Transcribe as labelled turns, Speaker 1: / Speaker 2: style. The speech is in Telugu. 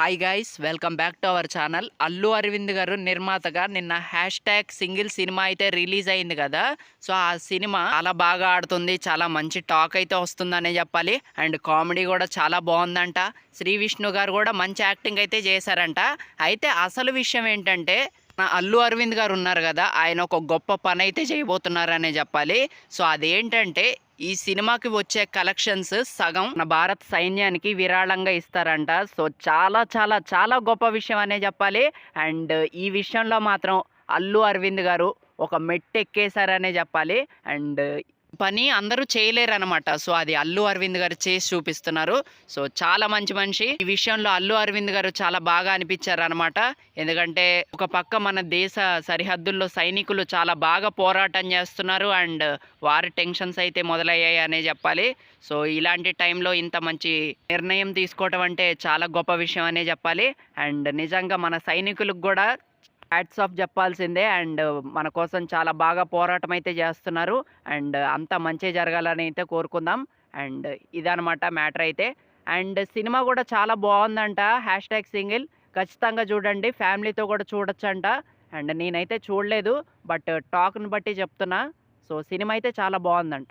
Speaker 1: Hi guys, welcome back to our channel. Allu Aravind గారు నిర్మాతగా నిన్న హ్యాష్ ట్యాగ్ సింగిల్ సినిమా అయితే రిలీజ్ అయింది కదా. సో ఆ సినిమా చాలా బాగా ఆడుతుంది, చాలా మంచి టాక్ అయితే వస్తుందనే చెప్పాలి. అండ్ కామెడీ కూడా చాలా బాగుందంట. శ్రీ విష్ణు గారు కూడా మంచి యాక్టింగ్ అయితే చేశారంట. అయితే అసలు విషయం ఏంటంటే అల్లు అరవింద్ గారు ఉన్నారు కదా, ఆయన ఒక గొప్ప పని అయితే చేయబోతున్నారనే చెప్పాలి. సో అదేంటంటే ఈ సినిమాకి వచ్చే కలెక్షన్స్ సగం మన భారత సైన్యానికి విరాళంగా ఇస్తారంట. సో చాలా చాలా చాలా గొప్ప విషయం అనే చెప్పాలి. అండ్ ఈ విషయంలో మాత్రం అల్లు అరవింద్ గారు ఒక మెట్టు ఎక్కేశారనే చెప్పాలి. అండ్ పని అందరూ చేయలేరనమాట. సో అది అల్లు అరవింద్ గారు చేసి చూపిస్తున్నారు. సో చాలా మంచి మనిషి. ఈ విషయంలో అల్లు అరవింద్ గారు చాలా బాగా అనిపించారు అనమాట. ఎందుకంటే ఒక పక్క మన దేశ సరిహద్దుల్లో సైనికులు చాలా బాగా పోరాటం చేస్తున్నారు. అండ్ వారి టెన్షన్స్ అయితే మొదలయ్యాయి అనే చెప్పాలి. సో ఇలాంటి టైంలో ఇంత మంచి నిర్ణయం తీసుకోవటం అంటే చాలా గొప్ప విషయం అనే చెప్పాలి. అండ్ నిజంగా మన సైనికులకు కూడా హ్యాట్స్ ఆఫ్ చెప్పాల్సిందే. అండ్ మన కోసం చాలా బాగా పోరాటం అయితే చేస్తున్నారు. అండ్ అంతా మంచి జరగాలని అయితే కోరుకుందాం. అండ్ ఇదనమాట మ్యాటర్ అయితే. అండ్ సినిమా కూడా చాలా బాగుందంట. హ్యాష్ ట్యాగ్ సింగిల్ ఖచ్చితంగా చూడండి, ఫ్యామిలీతో కూడా చూడొచ్చంట. అండ్ నేనైతే చూడలేదు, బట్ టాక్ని బట్టి చెప్తున్నా. సో సినిమా అయితే చాలా బాగుందంట.